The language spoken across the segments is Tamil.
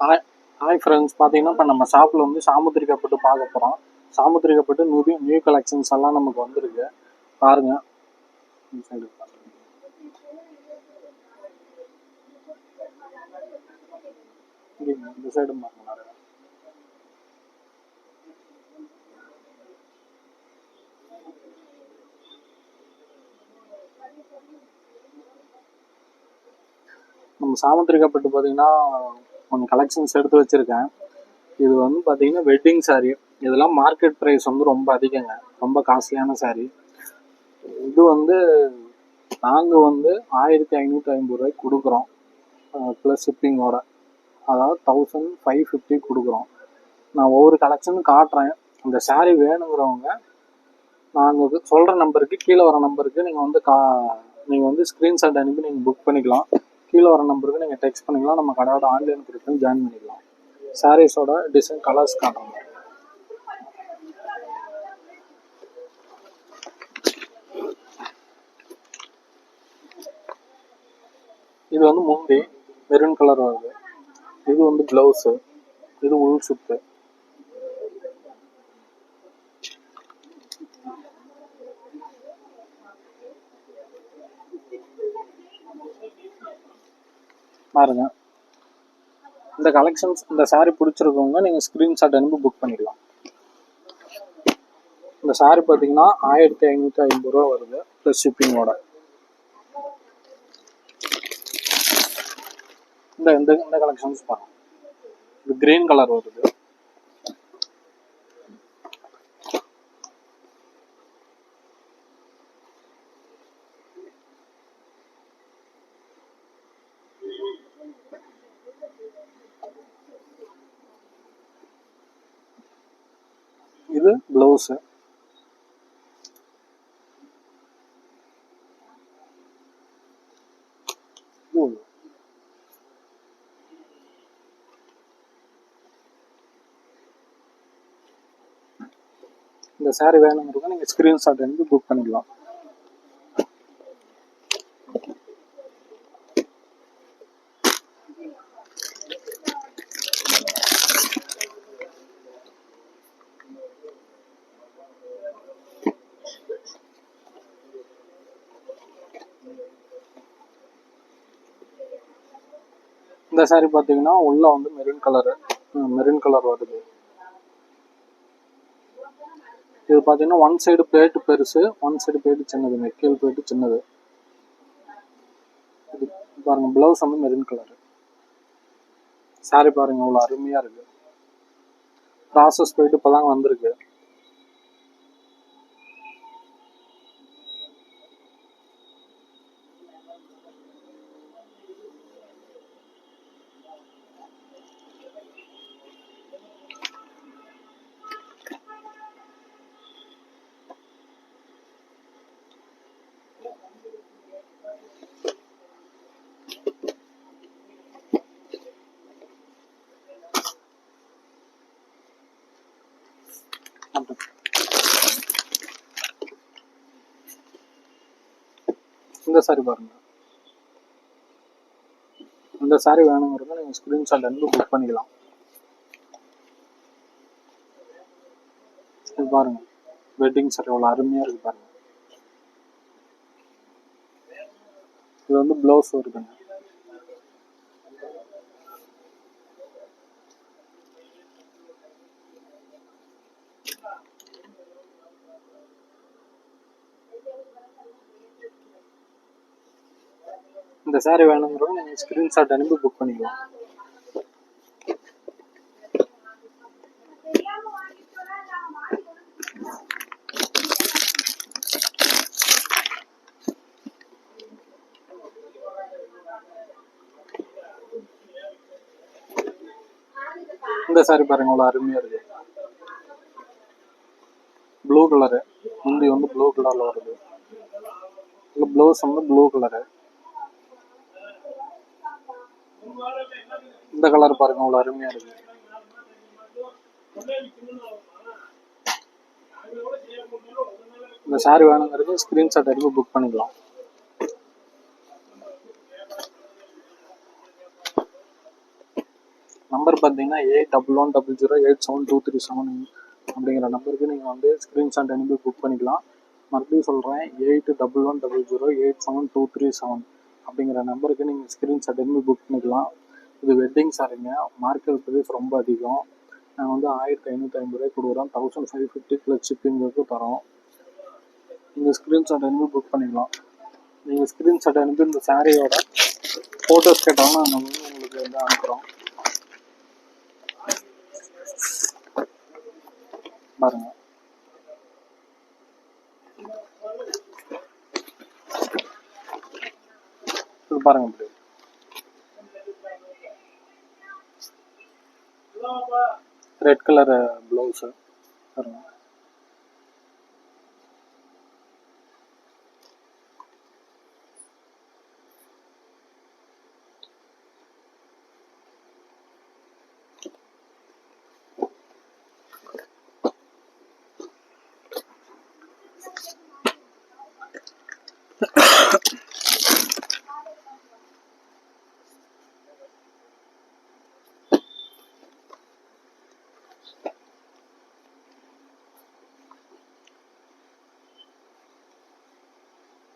ஹாய் ஹாய் ஃப்ரெண்ட்ஸ், பார்த்தீங்கன்னா இப்போ நம்ம ஷாப்பில் வந்து சாமுத்திரிக்கா பட்டு பார்க்க போகிறோம். சாமுத்திரிக்கா பட்டு நியூ கலெக்ஷன்ஸ் எல்லாம் நமக்கு வந்துருக்கு பாருங்க. இந்த சைடு இந்த சைடு பாருங்க. நம்ம சாமுத்திரிக்கா பட்டு பார்த்தீங்கன்னா கொஞ்சம் கலெக்ஷன்ஸ் எடுத்து வச்சுருக்கேன். இது வந்து பார்த்தீங்கன்னா வெட்டிங் சாரீ. இதெல்லாம் மார்க்கெட் ப்ரைஸ் வந்து ரொம்ப அதிகங்க, ரொம்ப காஸ்ட்லியான சாரீ. இது வந்து நாங்கள் வந்து 1550 ரூபாய்க்கு கொடுக்குறோம், ப்ளஸ் ஷிப்பிங்கோட. அதாவது 1550 கொடுக்குறோம். நான் ஒவ்வொரு கலெக்ஷனும் காட்டுறேன். இந்த சாரீ வேணுங்கிறவங்க நாங்கள் சொல்கிற நம்பருக்கு, கீழே வர நம்பருக்கு நீங்கள் வந்து ஸ்க்ரீன்ஷாட் அனுப்பி நீங்கள் புக் பண்ணிக்கலாம். கீழே வர நம்பருக்கு நீங்கள் டெக்ஸ்ட் பண்ணிக்கலாம். நம்ம கடையோட ஆன்லைன் குரூப்லையும் ஜாயின் பண்ணிக்கலாம். சாரீஸோட டிசைன் கலர்ஸ் காட்டுறோம். இது வந்து முந்தி மெரூன் கலர் வருது. இது வந்து ப்ளவுஸு. இது உள் சுத்து. பாருங்க, இந்த கலெக்ஷன்ஸ், இந்த சாரீ பிடிச்சிருக்கவங்க நீங்கள் ஸ்க்ரீன்ஷாட் அனுப்பி புக் பண்ணிக்கலாம். இந்த சாரீ பார்த்தீங்கன்னா 1550 ரூபா வருது, ப்ளஸ் ஷிப்பிங்கோட. இந்த கலெக்ஷன்ஸ் பாருங்க. இது கிரீன் கலர் வருது. இது ப்ளவுஸு. இந்த சாரீ வேணுங்கிறவங்க நீங்கள் ஸ்க்ரீன்ஷாட் அனுப்பி புக் பண்ணிக்கலாம். இந்த சாரீ பார்த்தீங்கன்னா உள்ள வந்து மெரூன் கலர் வருது. இது பார்த்தீங்கன்னா ஒன் சைடு பிளேட்டு பெருசு, ஒன் சைடு பிளேட்டு சின்னது, நெக்கல் பிளேட்டு சின்னது. இது பாருங்க, ப்ளவுஸ் வந்து மெரூன் கலரு. சாரீ பாருங்க அவ்வளோ அருமையாக இருக்கு. ப்ராசஸ் போயிட்டு இப்போ தான் வந்திருக்கு. இந்த சாரீ பாருங்க. இந்த சாரீ வேணுங்கிறத நீங்கள் ஸ்க்ரீன்ஷாட் அனுப்பி புக் பண்ணிக்கலாம். இது பாருங்க, வெட்டிங் சாரீ அவ்வளோ அருமையாக இருக்கு பாருங்க. இது வந்து ப்ளவுஸ் வருதுங்க. இந்த சாரீ வேணுங்கிறவங்க நீங்கள் ஸ்க்ரீன்ஷாட் அனுப்பி புக் பண்ணிக்கலாம். இந்த சாரீ பாருங்க அவ்வளோ அருமையாக இருக்கு. Blue colour. முந்தி வந்து ப்ளூ கலரில் வருது. இந்த ப்ளவுஸ் வந்து ப்ளூ கலரு. இந்த கலர் பாருங்க அவ்வளோ அருமையாக இருக்கு. இந்த சாரீ வேணுங்கிறது ஸ்க்ரீன்ஷாட் எடுத்து புக் பண்ணிக்கலாம். நம்பர் பார்த்தீங்கன்னா 8110087237 அப்படிங்கிற நம்பருக்கு நீங்கள் வந்து ஸ்க்ரீன்ஷாட் அனுப்பி புக் பண்ணிக்கலாம். மறுபடியும் சொல்கிறேன், 8110087237 அப்படிங்கிற நம்பருக்கு நீங்கள் ஸ்க்ரீன்ஷாட் அனுப்பி புக் பண்ணிக்கலாம். இது வெட்டிங் சாரிங்க. மார்க்கெட் ப்ரைஸ் ரொம்ப அதிகம். நாங்கள் வந்து 1550 கொடுக்குறோம். 1550 ப்ளஸ் ஷிப்பிங்கு தரோம். நீங்கள் ஸ்க்ரீன்ஷாட் அனுப்பி புக் பண்ணிக்கலாம். நீங்கள் ஸ்க்ரீன்ஷாட் அனுப்பி இந்த சாரியோட ஃபோட்டோஸ் கேட்டாலும் நாங்கள் வந்து உங்களுக்கு வந்து அனுப்புகிறோம். பாருங்க, இது பாருங்க, இப்படி ரெட் கலர் ப்ளவுஸு பாருங்க.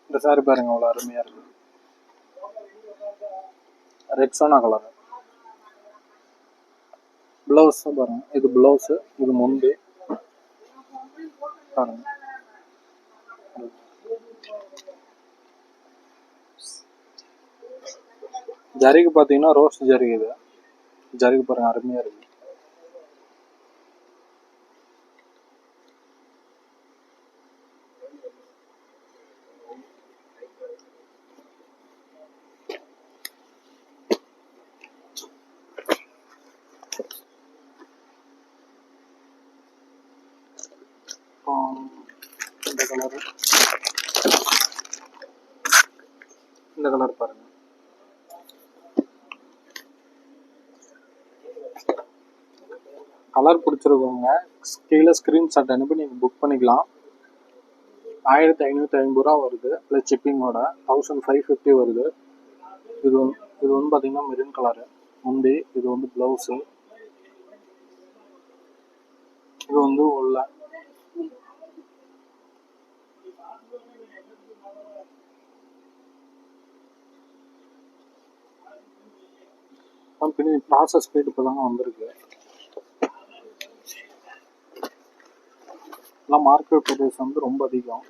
இந்த சாரி பாருங்க, அவ்வளோ அருமையாக இருக்குது. ரெட் சோனா கலர் ப்ளவுஸ் பாருங்க. இது ப்ளவுஸு, இது முந்தி பாருங்க. ஜரிக்கு பார்த்தீங்கன்னா ரோஸ் ஜரி. இது ஜரிக்கு பாருங்க, அருமையாக இருக்குது. இந்த கலரு, இந்த கலர் பாருங்க. கலர் பிடிச்சிருக்கோங்க, கீழே ஸ்க்ரீன்ஷாட் அனுப்பி நீங்கள் புக் பண்ணிக்கலாம். 1550 வருது ப்ளஸ் ஷிப்பிங்கோட. 1550 வருது. இது வந்து பார்த்தீங்கன்னா மெரூன் கலரு முந்தி. இது வந்து ப்ளவுஸு. இது வந்து உள்ள கம்பெனி ப்ராசஸ் போயிட்டு இப்போ தாங்க வந்திருக்கு. எல்லாம் மார்க்கெட் ப்ரைஸ் வந்து ரொம்ப அதிகம்.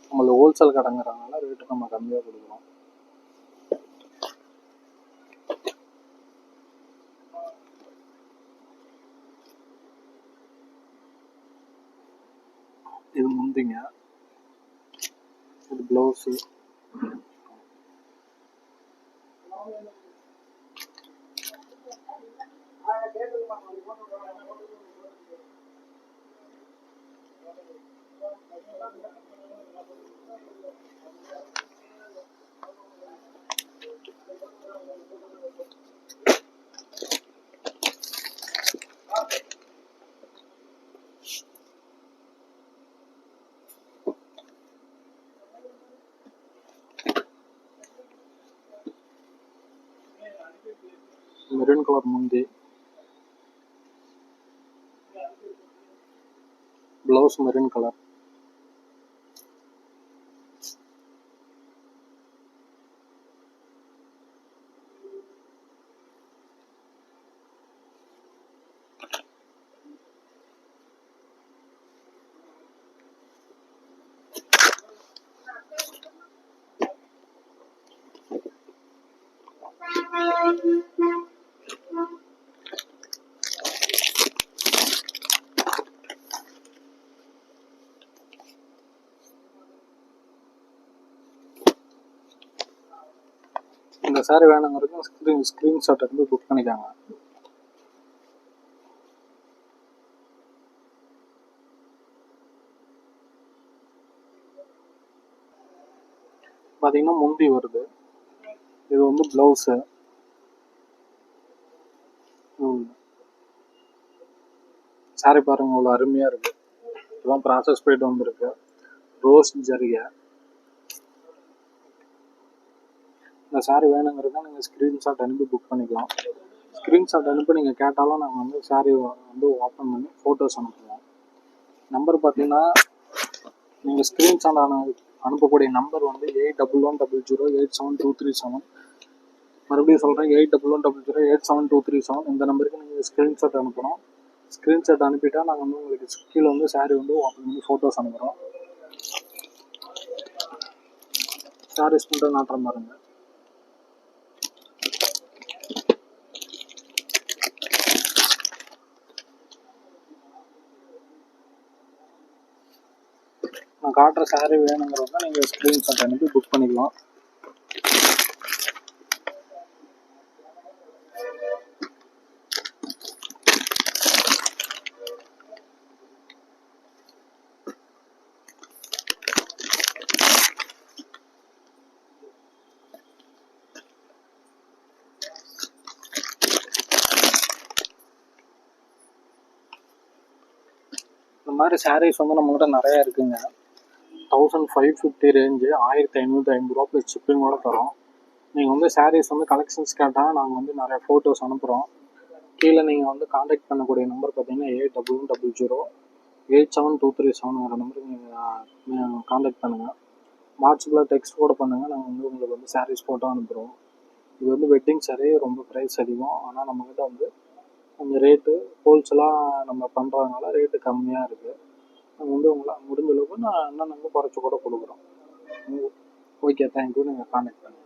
நம்மளது ஹோல்சேல் கடைங்கிறதுனால ரேட்டு நம்ம கம்மியாக கொடுக்குறோம். இது முந்திங்க, இது ப்ளவுஸு. மெரூன் கலர் முந்தி, ப்ளவுஸ் மெரூன் கலர். இந்த சாரி வேணுங்கிறது ஸ்க்ரீன்ஷாட் எடுத்து புக் பண்ணிக்காங்க. பார்த்தீங்கன்னா முந்தி வருது. இது வந்து ப்ளவுஸு. சாரி பாருங்க, அவ்வளோ அருமையாக இருக்குது. இதெல்லாம் ப்ராசஸ் போயிட்டு வந்திருக்கு. ரோஸ் ஜரிகை. இந்த சாரீ வேணுங்கிறத நீங்கள் ஸ்க்ரீன்ஷாட் அனுப்பி புக் பண்ணிக்கலாம். ஸ்க்ரீன்ஷாட் அனுப்பி நீங்கள் கேட்டாலும் நாங்கள் வந்து சாரீ வந்து ஓப்பன் பண்ணி ஃபோட்டோஸ் அனுப்புவோம். நம்பர் பார்த்தீங்கன்னா நீங்கள் ஸ்க்ரீன்ஷாட் அனுப்பக்கூடிய நம்பர் வந்து 8110087237. மறுபடியும் சொல்கிறேன், 8110087237. இந்த நம்பருக்கு நீங்கள் ஸ்க்ரீன்ஷாட் அனுப்பணும். ஸ்க்ரீன்ஷாட் அனுப்பிட்டால் நாங்கள் வந்து உங்களுக்கு கீழே வந்து சாரீ வந்து ஓப்பன் பண்ணி ஃபோட்டோஸ் அனுப்புகிறோம். சாரீஸ் மட்டும் நாட்டுற பாருங்க. நான் காட்டுற சாரீ வேணுங்கிறவங்க நீங்கள் ஸ்க்ரீன்ஷாட் அனுப்பி புக் பண்ணிக்கலாம். இந்த மாதிரி சாரீஸ் வந்து நம்மகிட்ட நிறையா இருக்குங்க. 1550 ரேஞ்சு, 1550 ரூபா ப்ளஸ் ஷிப்பிங்கோட தரோம். நீங்கள் வந்து சாரீஸ் வந்து கலெக்ஷன்ஸ் கேட்டால் நாங்கள் வந்து நிறைய ஃபோட்டோஸ் அனுப்புகிறோம். கீழே நீங்கள் வந்து காண்டாக்ட் பண்ணக்கூடிய நம்பர் பார்த்தீங்கன்னா 8100087237 நம்பருக்கு நீங்கள் காண்டாக்ட் பண்ணுங்கள். வாட்ஸ்அப்பில் டெக்ஸ்ட் கூட பண்ணுங்கள். நாங்கள் வந்து உங்களுக்கு வந்து சாரீஸ் ஃபோட்டோ அனுப்புகிறோம். இது வந்து வெட்டிங் சாரீ, ரொம்ப ப்ரைஸ் அதிகம். ஆனால் நம்மக்கிட்ட வந்து அந்த ரேட்டு ஹோல்சேலாக நம்ம பண்ணுறதுனால ரேட்டு கம்மியாக இருக்குது. நாங்கள் வந்து உங்களை முடிஞ்ச அளவுக்கு நான் இன்னும் குறைச்சி கூட கொடுக்குறோம். Okay, thank you. நீங்கள் காண்டாக்ட் பண்ணுங்கள்.